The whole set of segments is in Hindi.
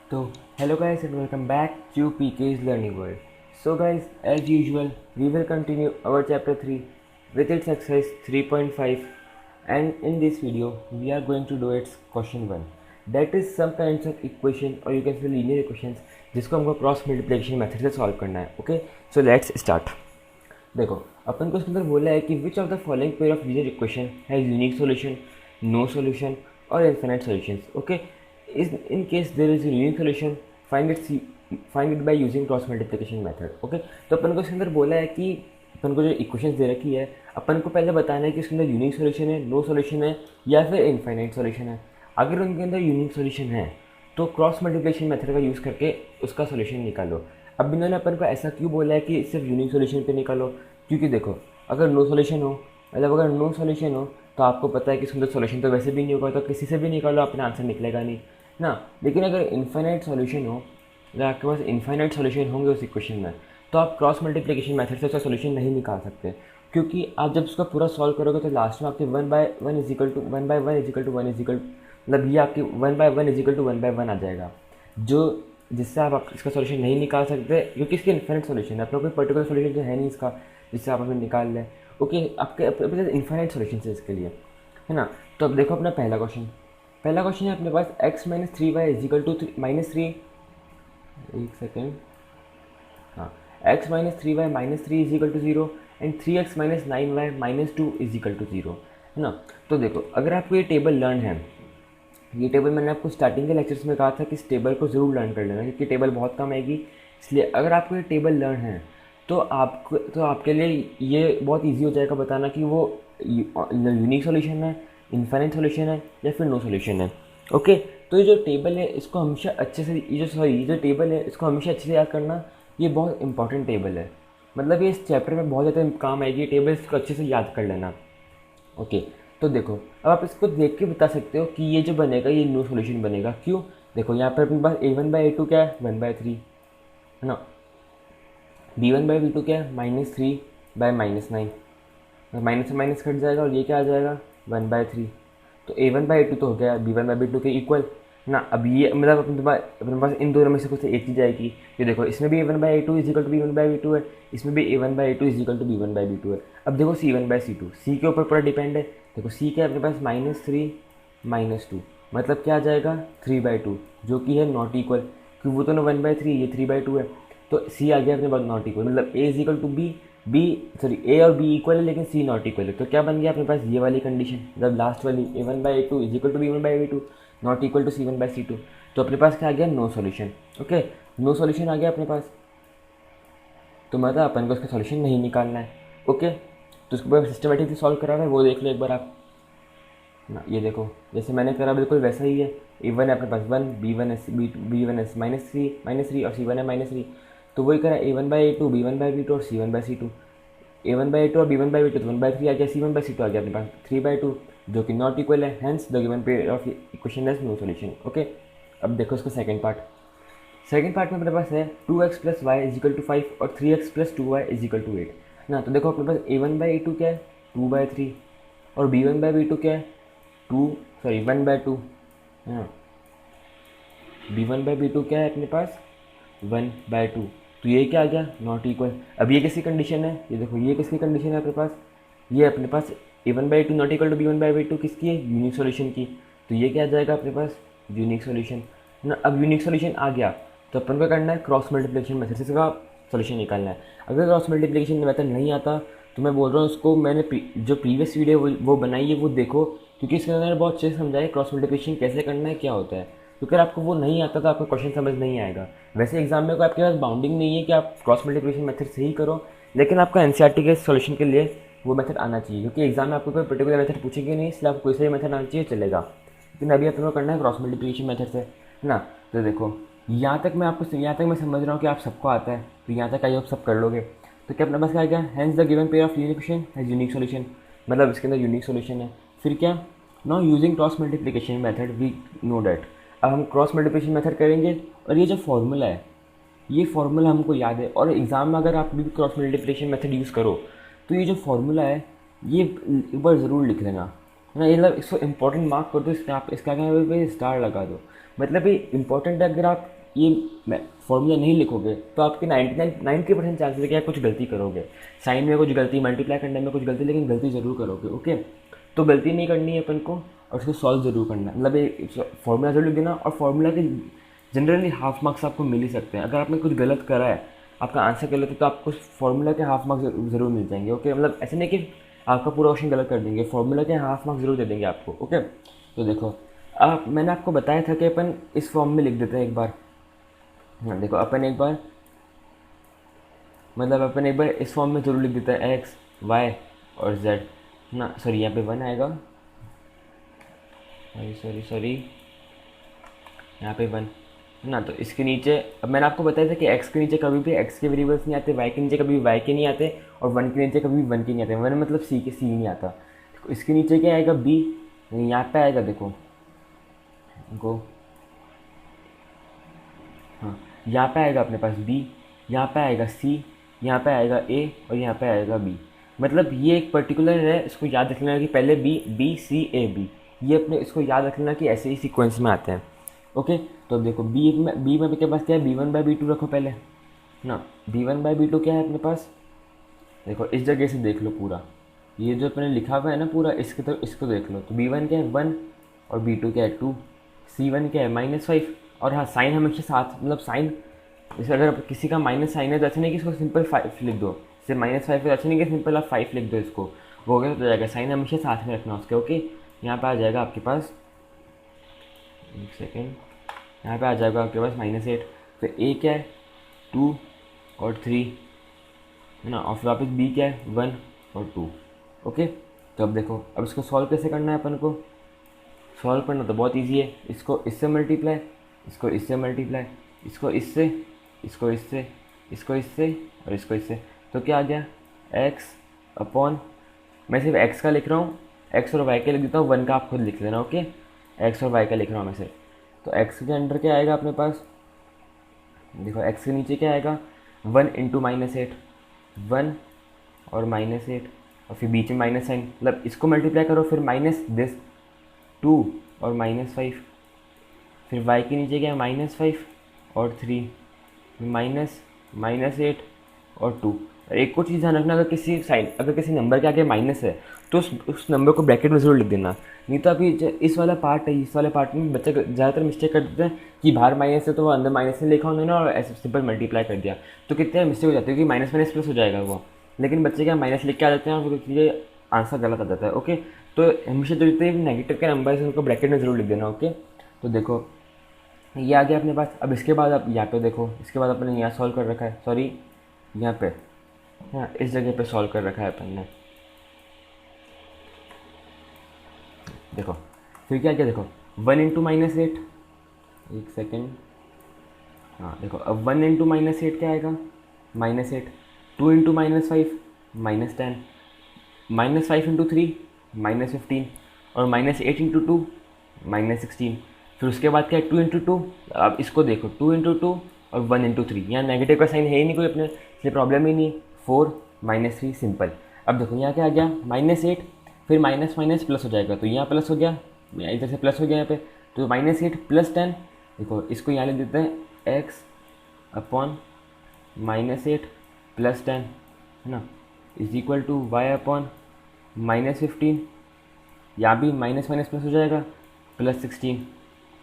So, hello guys and welcome back to PK's Learning World. So guys, as usual, we will continue our chapter 3 with its exercise 3.5, and in this video, we are going to do its question 1. That is some kinds of equation or you can say linear equations जिसको हमको क्रॉस मल्टीप्लिकेशन मेथड से सॉल्व करना है. Okay, so let's start. देखो, अपन को इसके अंदर बोला है कि which of the following pair of linear equation has unique solution, no solution और infinite solutions. Okay, in case there is a unique solution, find it by using cross multiplication method. Okay, तो अपन को इसके अंदर बोला है कि अपन को जो इक्वेशंस दे रखी है, अपन को पहले बताना है कि इसके अंदर यूनिक सॉल्यूशन है, नो सॉल्यूशन है या फिर इनफाइनाइट सॉल्यूशन है. अगर उनके अंदर यूनिक सॉल्यूशन है तो क्रॉस मल्टीप्लिकेशन मेथड का यूज़ करके उसका सॉल्यूशन निकालो. अब इन्होंने अपन को ऐसा क्यों बोला है कि सिर्फ यूनिक सॉल्यूशन पे निकालो? क्योंकि देखो, अगर नो सॉल्यूशन हो, मतलब अगर नो सॉल्यूशन हो तो आपको पता है कि इसके अंदर सॉल्यूशन तो वैसे भी नहीं होगा, तो किसी से भी निकालो अपना आंसर निकलेगा नहीं ना. लेकिन अगर इनफाइनाइट सॉल्यूशन हो, अगर आपके पास इनफाइनाइट सॉल्यूशन होंगे उस इक्वेशन में, तो आप क्रॉस मल्टीप्लिकेशन मेथड से उसका सॉल्यूशन नहीं निकाल सकते. क्योंकि आप जब उसका पूरा सॉल्व करोगे तो लास्ट में आपके one by one equal to मतलब ये आपकी one by one equal to one by one आ जाएगा, जो जिससे आप इसका सॉल्यूशन नहीं निकाल सकते, क्योंकि इसके इनफाइनाइट सॉल्यूशन है. अपना कोई पर्टिकुलर सॉल्यूशन तो है नहीं इसका जिससे आप अपने निकाल लें. ओके, आपके अपने इनफाइनाइट सॉल्यूशन है इसके लिए, है ना. तो अब देखो अपना पहला क्वेश्चन है अपने पास x minus three Y is equal to minus three. एक सेकेंड, हाँ, x minus three Y minus three is equal to zero and three X minus nine Y minus two is equal to zero, है ना. तो देखो, अगर आपको ये टेबल लर्न है, ये टेबल मैंने आपको स्टार्टिंग के लेक्चर्स में कहा था कि इस टेबल को ज़रूर लर्न कर लेना, क्योंकि टेबल बहुत कम आएगी. इसलिए अगर आपको ये टेबल लर्न है तो आपके लिए ये बहुत इजी हो जाएगा बताना कि वो यूनिक सॉल्यूशन है, इनफाइनाइट सॉल्यूशन है या फिर नो सॉल्यूशन है. ओके, तो ये जो टेबल है इसको हमेशा अच्छे से, ये जो टेबल है इसको हमेशा अच्छे से याद करना. ये बहुत इंपॉर्टेंट टेबल है, मतलब ये इस चैप्टर में बहुत ज़्यादा काम आएगी. ये टेबल इसको अच्छे से याद कर लेना. ओके, तो देखो, अब आप इसको देख के बता सकते हो कि ये जो बनेगा ये नो सॉल्यूशन बनेगा. क्यों? देखो, यहाँ पर अपने पास a1 बाई a2 क्या है, 1/3, है ना. b1 बाई b2 क्या है, -3 बाई -9. माइनस से माइनस कट जाएगा और ये क्या आ जाएगा, 1/3. तो a1 बाई a2 तो हो गया b1 बाई b2 के इक्वल ना. अब ये मतलब अपने पास इन दोनों में से कुछ एक चीज़ आएगी. ये देखो, इसमें भी a1 by a2 equal to b1 by b2 है, इसमें भी a1 by a2 equal to b1 by b2 है. अब देखो c1 बाई c2, c के ऊपर पूरा डिपेंड है. देखो c क्या है अपने पास, -3 -2, मतलब क्या आ जाएगा, 3/2, जो कि है नॉट इक्वल, क्योंकि वो तो ना 1/3, ये 3/2 है. तो c आ गया अपने पास नॉट इक्वल, मतलब a इजिकल टू ए और बी इक्वल है लेकिन सी नॉट इक्वल है. तो क्या बन गया अपने पास, ये वाली कंडीशन, मतलब लास्ट वाली, a1 by a2 equal to b1 by b2 not equal to c1 by c2. तो अपने पास क्या आ गया, no solution. Okay, no solution आ गया अपने पास, तो मतलब अपन को इसका सॉल्यूशन नहीं निकालना है. ओके, तो उसको सिस्टमेटिकली सॉल्व करा है वो देख लो एक बार आप ना. ये देखो, जैसे मैंने करा बिल्कुल वैसा ही है. a1 है अपने पास 1, b1 है -3 और c1 है -3. तो वही करा, a1 by a2 b1 by b2 और c1 by c2. a1 by a2 और b1 बाई b2 तो 1/3 आ गया, c1 बाई c2 आ गया अपने पास 3/2, जो कि नॉट इक्वल है. Hence the given pair of equation is no solution. Okay, अब देखो इसका सेकंड पार्ट में अपने पास है 2x plus Y is equal to 5 और 3x plus 2y is equal to 8 ना. तो देखो अपने पास a1 बाई a2 क्या है, 2/3 और b1 बाई b2 क्या है, 1/2, हाँ. b1 बाई b2 क्या है अपने पास, 1/2. तो ये क्या आ गया, नॉट इक्वल. अब ये किसकी कंडीशन है, ये देखो, ये किसकी कंडीशन है अपने पास, ये अपने पास a1 by 2 not equal to b1 by b2 किसकी है, यूनिक सॉल्यूशन की. तो ये क्या आ जाएगा अपने पास, यूनिक सॉल्यूशन ना. अब यूनिक सॉल्यूशन आ गया तो अपन को करना है क्रॉस मल्टीप्लिकेशन मेथड से इसका सॉल्यूशन निकालना है. अगर क्रॉस मल्टीप्लिकेशन मेथड नहीं आता तो मैं बोल रहा हूँ उसको, मैंने जो प्रीवियस वीडियो वो बनाई है वो देखो, क्योंकि इसके अंदर बहुत अच्छे से समझाया क्रॉस मल्टीप्लिकेशन कैसे करना है, क्या होता है. क्योंकि अगर आपको वो नहीं आता तो आपको क्वेश्चन समझ नहीं आएगा. वैसे एग्जाम में कोई आपके पास बाउंडिंग नहीं है कि आप क्रॉस मल्टीप्लिकेशन मेथड से ही करो, लेकिन आपका एनसीईआरटी के सॉल्यूशन के लिए वो मेथड आना चाहिए, क्योंकि एग्जाम में आपको कोई पर्टिकुलर मेथड पूछेंगे नहीं, इसलिए आपको कोई सा भी मेथड आना चाहिए चलेगा. लेकिन अभी आपको करना है क्रॉस मल्टीप्लिकेशन मेथड से, है ना. तो देखो, यहाँ तक मैं समझ रहा हूँ कि आप सबको आता है, तो यहाँ तक आई होप सब कर लोगे. तो क्या अपने पास क्या आ गया, hence the given pair of linear equation has unique solution, मतलब इसके अंदर यूनिक सॉल्यूशन है. फिर क्या, now using cross multiplication method we know that. अब हम क्रॉस मल्टीप्लिकेशन मेथड करेंगे और ये जो फॉर्मूला है, ये फॉर्मूला हमको याद है, और एग्ज़ाम में अगर आप भी क्रॉस मल्टीप्लिकेशन मेथड यूज़ करो तो ये जो फॉर्मूला है ये एक बार ज़रूर लिख लेना, है ना. ये मतलब इसको इंपॉर्टेंट मार्क कर दो, इसका क्या स्टार लगा दो. मतलब ये इंपॉर्टेंट है. अगर आप ये फॉर्मूला नहीं लिखोगे तो आपके 90% चांसेस है कि आप कुछ गलती करोगे, साइन में कुछ गलती, मल्टीप्लाई करने में कुछ गलती, लेकिन गलती ज़रूर करोगे। ओके, तो गलती नहीं करनी है अपन को और उसको सॉल्व ज़रूर करना है। मतलब ये फॉर्मूला ज़रूर लिख देना, और फॉर्मूला के जनरली हाफ मार्क्स आपको मिल ही सकते हैं। अगर आपने कुछ गलत करा है, आपका आंसर गलत है, तो आपको फार्मूला के हाफ मार्क्स ज़रूर मिल जाएंगे। ओके, मतलब ऐसे नहीं कि आपका पूरा क्वेश्चन गलत कर देंगे, फार्मूला के हाफ मार्क्स ज़रूर दे देंगे आपको। ओके, तो देखो मैंने आपको बताया था कि अपन इस फॉर्म में लिख देते हैं एक बार। हाँ देखो, अपन एक बार इस फॉर्म में ज़रूर लिख देते हैं एक्स वाई और जेड ना। सॉरी, यहाँ पे 1 आएगा, सॉरी यहाँ पे 1 ना। तो इसके नीचे अब मैंने आपको बताया था कि x के नीचे कभी भी x के वेरिएबल्स नहीं आते, y के नीचे कभी भी y के नहीं आते, और 1 के नीचे कभी भी 1 के नहीं आते। 1 मतलब c के c नहीं आता। तो इसके नीचे क्या आएगा, b, यहाँ पे आएगा, देखो गो, हाँ यहाँ पे आएगा अपने पास b, यहाँ पे आएगा c, यहाँ पे आएगा a और यहाँ पे आएगा b। मतलब ये एक पर्टिकुलर है, इसको याद रख लेना कि पहले b c a b, ये अपने इसको याद रख लेना कि ऐसे ही सीक्वेंस में आते हैं। ओके, तो अब देखो बी में के पास क्या है, b1/b2 रखो पहले ना। b1/b2 क्या है अपने पास, देखो इस जगह से देख लो पूरा, ये जो अपने लिखा हुआ है ना पूरा, इसके तो इसको देख लो। तो b1 क्या है 1 और b2 क्या है 2, c1 क्या है -5, और हाँ साइन हमेशा साथ, मतलब साइन जैसे अगर किसी का माइनस साइन है तो ऐसा नहीं कि इसको सिंपल 5 लिख दो, जैसे -5 है, ऐसा नहीं कि सिंपल आप 5 लिख दो इसको, वो हो गया तो जाएगा। साइन हमेशा साथ में रखना उसके। ओके, यहाँ पे आ जाएगा आपके पास, एक सेकेंड, यहाँ पे आ जाएगा आपके पास -8। फिर a क्या है 2 और 3 है ना, और फिर वापस b क्या है 1 और 2। ओके, तो अब देखो, अब इसको सॉल्व कैसे करना है अपन को। सॉल्व करना तो बहुत इजी है, इसको इससे मल्टीप्लाई, इसको इससे मल्टीप्लाई, इसको इससे, इसको इससे, इसको इससे और इसको इससे। तो क्या आ गया, x अपॉन, मैं सिर्फ x का लिख रहा हूँ, x और y का लिख देता हूँ, 1 का आप खुद लिख लेना। ओके, x और y का लिख रहा हूँ मैं सिर्फ। तो x के अंदर क्या आएगा अपने पास, देखो x के नीचे क्या आएगा 1 इंटू -8, 1 और -8 और फिर बीच में माइनस साइन, मतलब इसको मल्टीप्लाई करो, फिर माइनस दिस 2 और -5, फिर y के नीचे क्या है -5 और 3, -8 और 2। एक को चीज़ ध्यान रखना, अगर किसी नंबर के आगे माइनस है तो उस नंबर को ब्रैकेट में ज़रूर लिख देना। नहीं तो अभी इस वाला पार्ट है, इस वाले पार्ट में बच्चे ज़्यादातर मिस्टेक कर देते हैं कि बाहर माइनस है तो वो अंदर माइनस नहीं लिखा उन्होंने और ऐसे सिंपल मल्टीप्लाई कर दिया, तो कितने मिस्टेक हो जाती है कि माइनस माइनस प्लस हो जाएगा वो, लेकिन बच्चे क्या माइनस लिख के आ जाते हैं और फिर आंसर गलत आ जाता है। ओके, तो हमेशा जो जितने नेगेटिव के नंबर है उनको ब्रैकेट में ज़रूर लिख देना। ओके, तो देखो ये आ गया अपने पास। अब इसके बाद आप यहाँ पे देखो, इसके बाद अपने यहाँ सॉल्व कर रखा है, सॉरी यहाँ पे, हाँ इस जगह पे सॉल्व कर रखा है अपन ने। देखो फिर क्या क्या, देखो 1 इंटू -8, एक सेकेंड, हाँ देखो अब 1 इंटू -8 क्या आएगा -8, 2 इंटू -5 -10, -5 इंटू 3 -15 और -8 इंटू 2 -16। फिर उसके बाद क्या है 2 इंटू 2, अब इसको देखो 2 इंटू 2 और 1 इंटू 3, यहाँ नेगेटिव का साइन है ही नहीं कोई अपने, इसलिए प्रॉब्लम ही नहीं, 4 -3 सिंपल। अब देखो यहाँ क्या आ गया -8, फिर माइनस माइनस प्लस हो जाएगा, तो यहाँ प्लस हो गया, इधर से प्लस हो गया यहाँ पे, तो -8 + 10, देखो इसको यहाँ लिख देते हैं x अपॉन -8 + 10 है ना, is equal to y upon -15, यहाँ भी माइनस माइनस प्लस हो जाएगा +16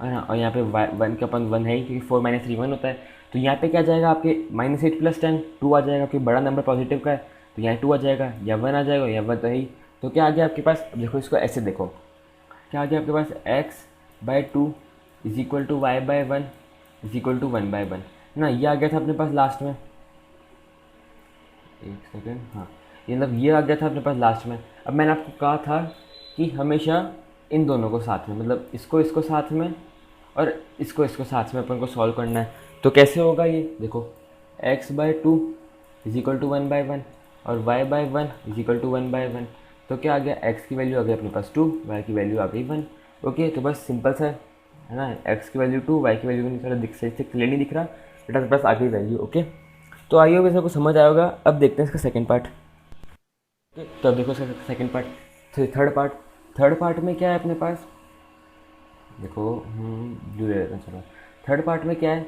है ना, और यहाँ पे 1 का अपन 1 है ही क्योंकि 4 - 3 1 होता है। तो यहाँ पे क्या आ जाएगा आपके -8 + 10 2 आ जाएगा, क्योंकि बड़ा नंबर पॉजिटिव का है तो यहाँ 2 आ जाएगा, या 1 आ जाएगा, या 1 तो है ही। तो क्या आ गया आपके पास, अब देखो इसको ऐसे देखो, क्या आ गया आपके पास x/2 is equal to y/1 is equal to 1/1 ना, ये आ गया था अपने पास लास्ट में, एक सेकेंड, हाँ ये मतलब ये आ गया था अपने पास लास्ट में। अब मैंने आपको कहा था कि हमेशा इन दोनों को साथ में, मतलब इसको साथ में और इसको साथ में अपन को सॉल्व करना है। तो कैसे होगा ये, देखो x/2 इज इक्वल टू 1/1 और y/1 इज इक्वल टू 1/1। तो क्या आ गया, x की वैल्यू आ गई अपने पास 2, y की वैल्यू आ गई 1। ओके, तो बस सिंपल सा है ना, x की वैल्यू 2, y की वैल्यू नहीं, थोड़ा सही से क्लियर नहीं दिख रहा, बेटा अपने पास आ गई वैल्यू। ओके, तो आई होगा सबको समझ आया होगा। अब देखते हैं इसका सेकंड पार्ट। ओके, तो अब देखो इसका सेकंड पार्ट, थर्ड पार्ट में क्या है अपने पास, देखो ब्लू ले लेते हैं, चलो थर्ड पार्ट में क्या है,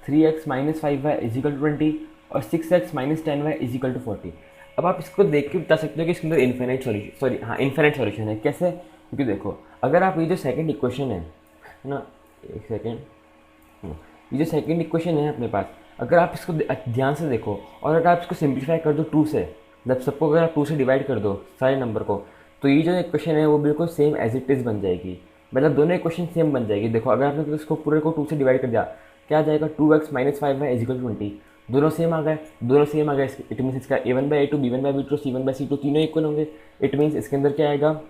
3x minus 5y is equal to 20 और 6x minus 10y is equal to 40। अब आप इसको देख के बता सकते हो कि इसके अंदर इन्फिनिट सॉल्यूशन, सॉरी हाँ इन्फिनिट सॉल्यूशन है। कैसे? क्योंकि देखो अगर आप ये जो सेकंड इक्वेशन है ना, एक सेकेंड, ये जो सेकंड इक्वेशन है अपने पास, अगर आप इसको ध्यान से देखो और अगर आप इसको सिंप्लीफाई कर दो 2 से, मतलब सबको अगर आप 2 से डिवाइड कर दो सारे नंबर को, तो ये जो इक्वेशन है वो बिल्कुल सेम एज इट इज़ बन जाएगी। मतलब दोनों इक्वेशन सेम बन जाएगी। देखो अगर आपने इसको पूरे को 2 से डिवाइड कर दिया, क्या आ जाएगा? 2x minus 5y is equal to 20। दोनों सेम आ गए, दोनों सेम आ गए। इट मीन्स इसका a1/a2 b1/b2 c1/c2 तीनों इक्वल होंगे। इट मीन्स इसके अंदर क्या आएगा?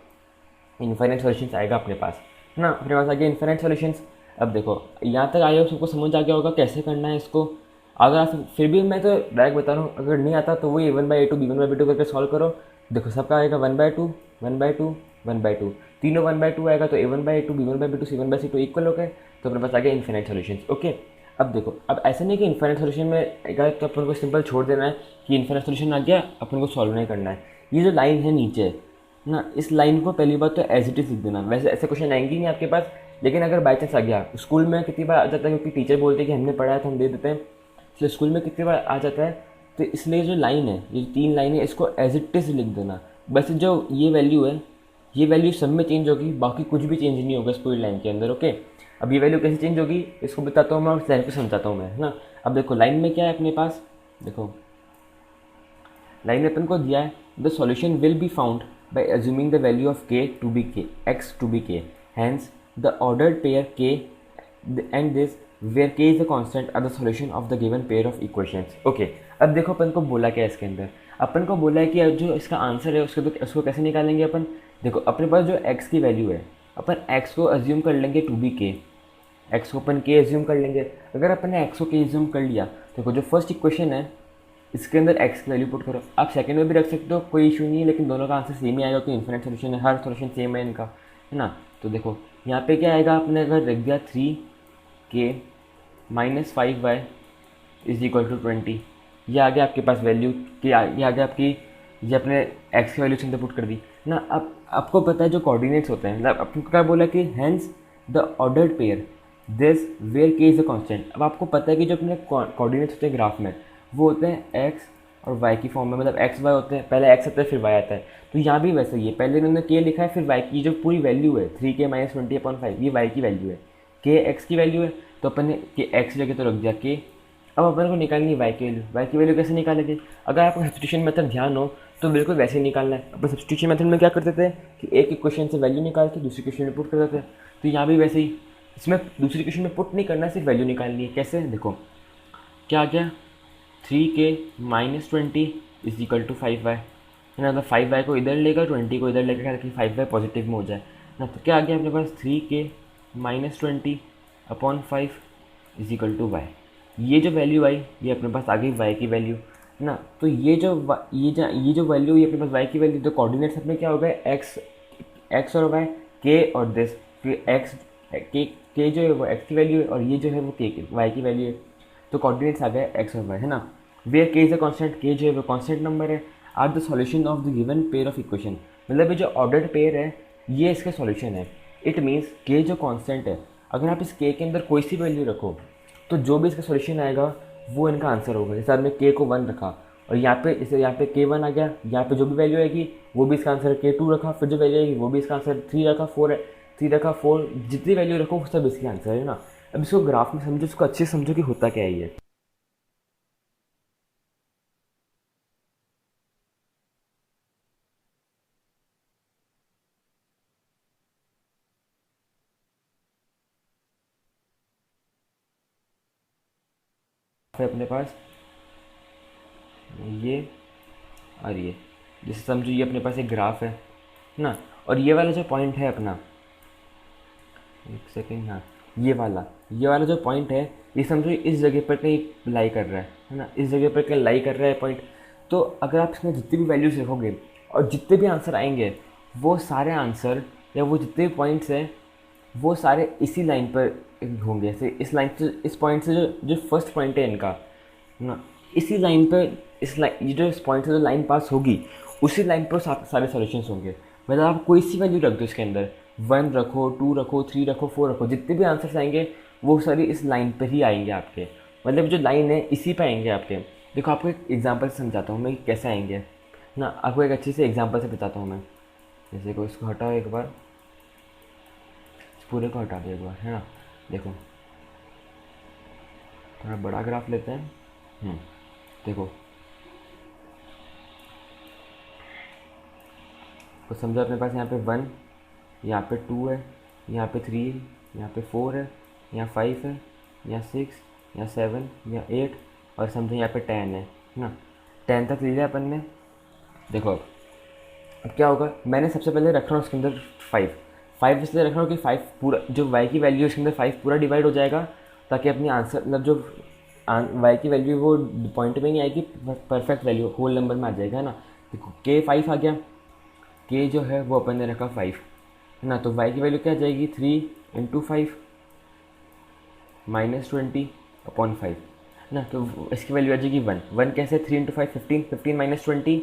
इन्फाइनाइट सॉल्यूशंस आएगा अपने पास, है ना। अपने पास आ गया इन्फाइनाइट सॉल्यूशंस। अब देखो यहाँ तक आए हो, सबको समझ आ गया होगा कैसे करना है इसको। अगर आप फिर भी मैं तो डायरेक्ट बता रहा हूँ, अगर नहीं आता तो वही a1/a2 b1/b2 करके सॉल्व करो। देखो सबका आएगा 1/2 1/2 1/2, तीनों 1/2 आएगा तो a1/a2 b1/b2 c1/c2 इक्वल हो गए, तो अपने पास आ गया इन्फिनिट सॉल्यूशंस। ओके, अब देखो अब ऐसा नहीं कि इन्फिनिट सॉल्यूशन में आएगा तो अपन को सिंपल छोड़ देना है कि इन्फिनिट सॉल्यूशन आ गया, अपन को सॉल्व नहीं करना है। ये जो लाइन है नीचे ना, इस लाइन को पहली बात तो एज इट इज़ लिख देना। वैसे ऐसे क्वेश्चन आएंगे नहीं आपके पास, लेकिन अगर बाई चांस आ गया, स्कूल में कितनी बार आ जाता है क्योंकि टीचर बोलते हैं कि हमने पढ़ा है तो हम दे देते हैं, इसलिए स्कूल में कितनी बार आ जाता है, तो इसलिए जो लाइन है, ये 3 लाइन है, इसको एज इट इज़ लिख देना। बस जो ये वैल्यू है, ये वैल्यू सब में चेंज होगी, बाकी कुछ भी चेंज नहीं होगा इस पूरी लाइन के अंदर। ओके, अब ये वैल्यू कैसे चेंज होगी इसको बताता हूँ मैं, और लाइन को समझाता हूँ मैं, है ना। अब देखो लाइन में क्या है अपने पास, देखो लाइन में अपन को दिया है the solution will be found by assuming the value of k to be k, x to be k, hence the ordered pair k and this where k is the constant are the solution of the given pair of equations. Okay, अब देखो अपन को बोला क्या है इसके अंदर, अपन को बोला है कि जो इसका आंसर है उसको कैसे निकालेंगे अपन। देखो अपने पास जो x की वैल्यू है, अपन x को अज्यूम कर लेंगे टू बी k, x को अपन k अज्यूम कर लेंगे। अगर अपन ने x को k अज्यूम कर लिया, देखो जो फर्स्ट इक्वेशन है इसके अंदर x की वैल्यू पुट करो। आप सेकंड में भी रख सकते हो, कोई इशू नहीं है, लेकिन दोनों का आंसर सेम ही आएगा क्योंकि इन्फिनिट सॉल्यूशन है, हर सॉल्यूशन सेम है इनका, है ना। तो देखो यहाँ पे क्या आएगा, आपने अगर रख दिया 3k minus 5y is equal to 20, ये आ गया आपके पास वैल्यू कि ये आ गया आपकी, ये अपने x की वैल्यू से अंदर पुट कर दी ना। अब आपको पता है जो कोऑर्डिनेट्स होते हैं, मतलब आपको क्या बोला कि hence the ordered pair this where k is a constant. अब आपको पता है कि जो अपने कोऑर्डिनेट्स होते हैं ग्राफ में, वो होते हैं x और y की फॉर्म में, मतलब x y होते हैं, पहले x आता है फिर y आता है। तो यहाँ भी वैसे ही है, पहले इन्होंने k लिखा है फिर y की जो पूरी वैल्यू है 3k माइनस 20/5, ये y की वैल्यू है, k x की वैल्यू है, तो अपन ने x जगह तो रख दिया k। अब अपन को निकालनी है y की वैल्यू। y की वैल्यू कैसे निकालेंगे? अगर आपको सब्स्टिट्यूशन मेथड ध्यान हो तो बिल्कुल वैसे ही निकालना है। अपन सब्स्टिट्यूशन मेथड में क्या करते थे कि एक इक्वेशन से वैल्यू निकाल के दूसरी इक्वेशन में पुट कर देते थे, तो यहाँ भी वैसे ही, इसमें दूसरी इक्वेशन में पुट नहीं करना, सिर्फ वैल्यू निकालनी है। कैसे? देखो क्या आ गया, 3k minus 20 is equal to 5y, है ना। तो 5y को इधर लेगा, 20 को इधर लेगा ताकि 5y पॉजिटिव में हो जाए ना। तो क्या आ गया अपने पास, 3k minus 20/5 is equal to y। ये जो वैल्यू आई ये अपने पास आ गई y की वैल्यू, है ना। तो ये जो वैल्यू ये अपने पास y की वैल्यू, तो कोऑर्डिनेट्स अपने क्या हो गए, x और y, k और दिस, फिर x k जो है वो x की वैल्यू है और ये जो है वो y की वैल्यू है। तो कोऑर्डिनेट्स आ गए x और y, है ना। Where k is a constant, k जो है वो कांस्टेंट नंबर है, are the solution of the given pair of equation, मतलब ये जो ऑर्डर्ड पेयर है ये इसका सॉल्यूशन है। इट मीन्स k जो कांस्टेंट है, अगर आप इस k के अंदर कोई सी वैल्यू रखो तो जो भी इसका सॉल्यूशन आएगा वो इनका आंसर होगा। जैसे आपने k को 1 रखा और यहाँ पे k1 आ गया, यहाँ पे जो भी वैल्यू आएगी वो भी इसका आंसर, k2 रखा, फिर जो वैल्यू आएगी वो भी इसका आंसर, 3 रखा 4, जितनी वैल्यू रखो वो सब इसका आंसर है ना। अब इसको ग्राफ में समझो, इसको अच्छे से समझो कि होता क्या है ये। अपने पास ये और ये, जैसे समझो ये अपने पास एक ग्राफ है ना, और ये वाला जो पॉइंट है अपना, एक सेकेंड, हाँ ये वाला जो पॉइंट है, ये समझो इस जगह पर कहीं लाई कर रहा है ना, इस जगह पर कहीं लाई कर रहा है पॉइंट। तो अगर आप इसमें जितनी भी वैल्यूज लिखोगे और जितने भी आंसर आएंगे, वो सारे आंसर या वो जितने भी पॉइंट्स हैं वो सारे इसी लाइन पर होंगे। जैसे इस लाइन से, इस पॉइंट से जो फर्स्ट पॉइंट है इनका ना, इसी लाइन पर, इस लाइन, ये जो इस पॉइंट से जो लाइन पास होगी उसी लाइन पर सारे सॉल्यूशंस होंगे। मतलब आप कोई सी वैल्यू रख दो इसके अंदर, 1 रखो, 2 रखो, 3 रखो, 4 रखो, जितने भी आंसर्स आएंगे वो सारे इस लाइन पर ही आएंगे आपके। मतलब जो लाइन है इसी पे आएंगे आपके। देखो आपको एक एग्जांपल से समझाता हूँ मैं कि कैसे आएंगे ना, आपको एक अच्छे से एग्जांपल से बताता हूँ मैं। जैसे को इसको हटाओ एक बार, इस पूरे को हटा दो एक बार, है ना। देखो थोड़ा बड़ा ग्राफ लेते हैं। देखो तो समझो अपने पास यहाँ पे 1, यहाँ पे 2 है, यहाँ पे 3 है, यहाँ पे 4 है, यहाँ 5 है, यहाँ 6, यहाँ 7, यहाँ 8, और समझो यहाँ पे 10 है ना। 10 तक ले लिया अपन ने। देखो अब क्या होगा, मैंने सबसे पहले रख रहा हूँ उसके अंदर 5। 5 इसलिए रख रहा हूँ कि 5 पूरा जो y की वैल्यू है उसके अंदर 5 पूरा डिवाइड हो जाएगा, ताकि अपनी आंसर मतलब जो y की वैल्यू वो पॉइंट में नहीं आएगी, परफेक्ट वैल्यू होल नंबर में आ जाएगा, है ना। देखो k 5 आ गया, k जो है वो अपन ने रखा 5, है ना। तो y की वैल्यू क्या आ जाएगी, 3 इंटू 5 -20/5, है ना। तो इसकी वैल्यू आ जाएगी 1। 1 कैसे, 3 इंटू 5 15, 15 -20,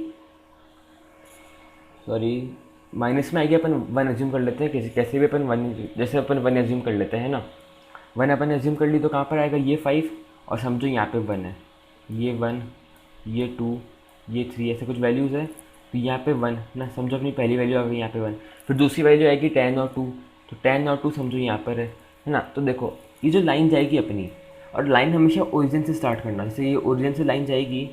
सॉरी माइनस में आएगी, अपन 1 एज्यूम कर लेते हैं, कैसे कैसे भी अपन 1, जैसे अपन 1 एज्यूम कर लेते हैं ना। 1 अपन एज्यूम कर ली तो कहाँ पर आएगा, ये 5, और समझो यहाँ पे 1 है, ये 1, ये 2, ये 3, ऐसे कुछ वैल्यूज़ है। तो यहाँ पे 1 ना, समझो अपनी पहली वैल्यू आ गई यहाँ पे 1। फिर दूसरी वैल्यू आएगी 10 और 2, तो 10 और 2 समझो यहाँ पर है ना। तो देखो ये जो लाइन जाएगी अपनी, और लाइन हमेशा ओरिजिन से स्टार्ट करना, जैसे ये ओरिजिन से लाइन जाएगी,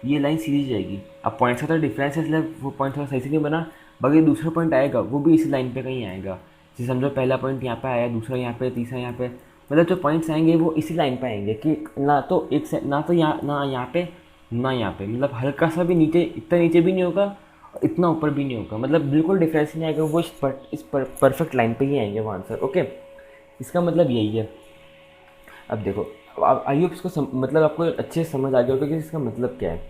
ये लाइन सीधी जाएगी। अब पॉइंट्स का तो डिफरेंस है इसलिए वो पॉइंट थोड़ा सही से नहीं बना, बाकी दूसरा पॉइंट आएगा वो भी इसी लाइन पे कहीं आएगा। जैसे समझो पहला पॉइंट यहाँ पे आया, दूसरा यहाँ पे, तीसरा यहाँ पे, मतलब जो पॉइंट्स आएंगे वो इसी लाइन पे आएंगे कि ना तो एक से ना तो यहाँ ना यहाँ पे ना यहाँ पे, मतलब हल्का सा भी नीचे, इतना नीचे भी नहीं होगा और इतना ऊपर भी नहीं होगा, मतलब बिल्कुल डिफरेंस नहीं आएगा, वो इस परफेक्ट लाइन पे ही आएंगे वो आंसर। ओके, इसका मतलब यही है। अब देखो आई होप इसको मतलब आपको अच्छे से समझ आ गया होगा कि इसका मतलब क्या है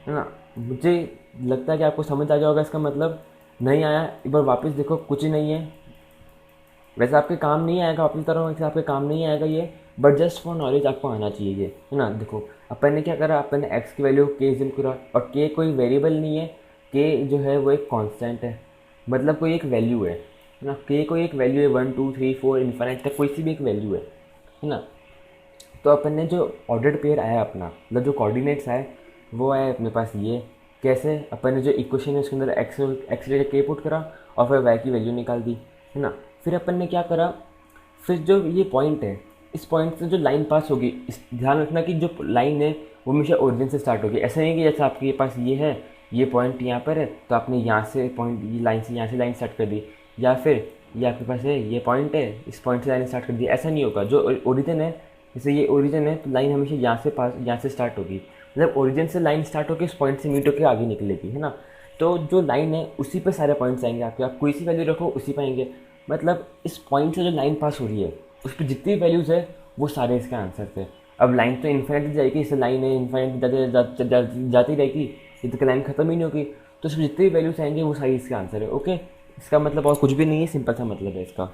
ना। मुझे लगता है कि आपको समझ आ गया होगा इसका मतलब। नहीं आया एक बार वापस देखो, कुछ ही नहीं है, वैसे आपके काम नहीं आएगा, अपनी तरह वैसे आपके काम नहीं आएगा ये, बट जस्ट फॉर नॉलेज आपको आना चाहिए ये, है ना। देखो अपन ने क्या करा, अपन ने एक्स की वैल्यू के एज्यूम करा, और के कोई वेरिएबल नहीं है, के जो है वो एक कांस्टेंट है, मतलब कोई एक वैल्यू है ना। के कोई एक वैल्यू है, 1 2 3 4 इन्फिनिट तक कोई सी भी एक वैल्यू है ना। तो अपन ने जो ऑर्डर्ड पेयर आया अपना, मतलब जो कोऑर्डिनेट्स आए वो आए अपने पास ये। कैसे, अपन ने जो इक्वेशन है उसके अंदर एक्स लेकर के पुट करा और फिर वाई की वैल्यू निकाल दी, है ना। फिर अपन ने क्या करा, फिर जो ये पॉइंट है, इस पॉइंट से जो लाइन पास होगी, इस ध्यान रखना कि जो लाइन है वो हमेशा ओरिजिन से स्टार्ट होगी। ऐसा नहीं कि जैसे आपके पास ये है, ये पॉइंट यहाँ पर है तो आपने यहाँ से पॉइंट, ये लाइन से यहाँ से लाइन स्टार्ट कर दी, या फिर ये आपके पास है, ये पॉइंट है, इस पॉइंट से लाइन स्टार्ट कर दी, ऐसा नहीं होगा। जो ओरिजिन है, जैसे ये ओरिजिन है तो लाइन हमेशा यहाँ से स्टार्ट होगी, मतलब ओरिजिन से लाइन स्टार्ट होकर इस पॉइंट से मीट होकर आगे निकलेगी, है ना। तो जो लाइन है उसी पे सारे पॉइंट्स आएंगे आपके, आप कोई सी वैल्यू रखो उसी पे आएंगे, मतलब इस पॉइंट से जो लाइन पास हो रही है उस पर जितनी वैल्यूज़ है वो सारे इसके आंसर थे। अब लाइन तो इन्फिनिटी जाएगी, इससे लाइन है इन्फिनिटी जाती रहेगी, ये तो लाइन खत्म ही नहीं होगी, तो इसमें जितनी भी वैल्यूज आएंगे वो सारी इसका आंसर है। ओके, इसका मतलब और कुछ भी नहीं है, सिंपल सा मतलब है इसका।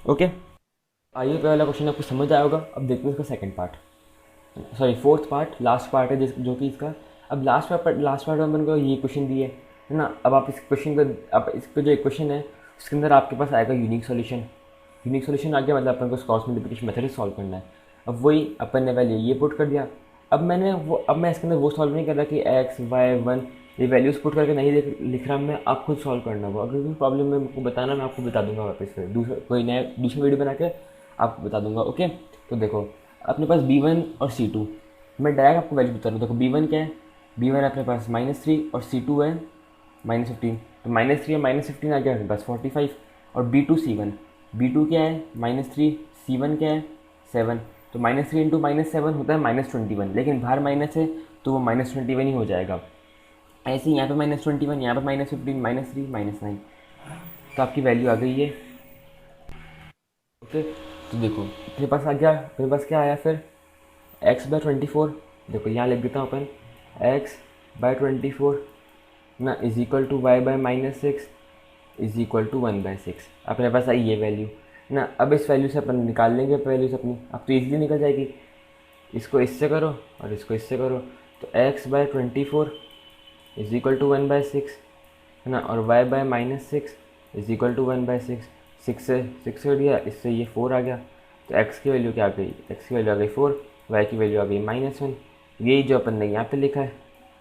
ओके, आइए पहला क्वेश्चन आपको समझ आया होगा। अब देखते हैं इसका second part, sorry fourth part, last part है जो कि इसका। अब लास्ट पार्ट में अपन को ये क्वेश्चन दिए है ना। अब आप इस क्वेश्चन को, अब इस पर जो इक्वेशन है उसके अंदर आपके पास आएगा यूनिक सॉल्यूशन। यूनिक सॉल्यूशन आ गया, मतलब अपन को क्रॉस मल्टीप्लिकेशन मेथड से सॉल्व करना है। अब वही अपन ने वैल्यू ये पुट कर दिया। अब मैं इसके अंदर वो सॉल्व नहीं कर रहा कि एक्स वाई 1 ये वैल्यूज़ पुट करके नहीं लिख रहा, मैं आप खुद सॉल्व करना वो। अगर कोई प्रॉब्लम में मुझको बताना, मैं आपको बता दूंगा वापस से, दूसरा वीडियो बना के आपको बता दूंगा। ओके, तो देखो अपने पास B1 और C2, मैं डायरेक्ट आपको वैल्यू बता रहा हूँ। देखो B1 क्या है, B1 अपने पास -3 और C2 है -15, तो -3 और -15 आ गया अपने पास 45। और B2 C1, B2 क्या है -3, C1 क्या है 7, तो -3 इंटू -7 होता है -21, लेकिन बाहर माइनस है तो वो -21 ही हो जाएगा। ऐसे ही यहाँ पे -21, यहाँ पे -15, -3, -9, तो आपकी वैल्यू आ गई है। ओके, तो देखो अपने पास आ गया, अपने पास क्या आया फिर x/24। देखो यहाँ लिख देता हूँ अपन, x/24 ना is equal to y/-6 is equal to 1/6। अपने पास आई ये वैल्यू ना। अब इस वैल्यू से अपन निकाल लेंगे वैल्यूज अपनी, अब तो ईजिली निकल जाएगी। इसको इससे करो और इसको इससे करो, तो x/24 इज इक्वल टू 1/6 है ना, और y/-6 इज इक्वल टू 1/6। 6 से 6 हो गया, इससे ये 4 आ गया, तो x की वैल्यू क्या आ गई, x की वैल्यू आ गई 4, y की वैल्यू आ गई -1। यही जो अपन ने यहाँ पे लिखा है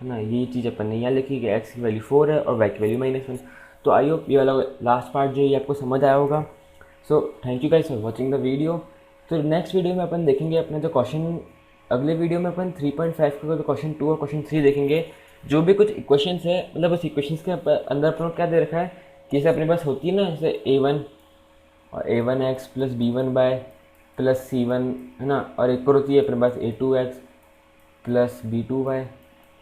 ना, यही चीज़ अपन ने यहाँ लिखी कि x की वैल्यू 4 है और y की वैल्यू -1। तो आई होप ये वाला लास्ट पार्ट जो ये आपको समझ आया होगा। So thank you guys for watching the video. तो नेक्स्ट वीडियो में अपन देखेंगे अपने जो क्वेश्चन, अगले वीडियो में अपन 3.5 का तो क्वेश्चन 2 और क्वेश्चन 3 देखेंगे। जो भी कुछ इक्वेशंस है, मतलब उस इक्वेशंस के अंदर अपन को क्या दे रखा है कि जैसे अपने पास होती है ना, जैसे a1 और a1x plus b1 plus c1 है ना, और एक और होती है अपने पास a2x plus b2y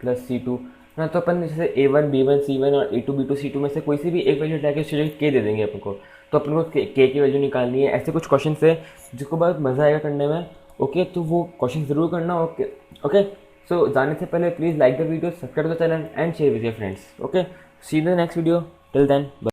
plus c2 है ना। तो अपन जैसे a1 b1 c1 और a2 b2 c2 में से कोई सी भी एक वैल्यू डाल के k दे देंगे अपन को। तो अपन को k की वैल्यू निकालनी है। ऐसे कुछ क्वेश्चन है जिसको बहुत मज़ा आएगा करने में। ओके, तो वो क्वेश्चन ज़रूर करना। ओके ओके, सो जाने से पहले please like the video, subscribe the channel and share with your friends. Okay, see the next video, till then.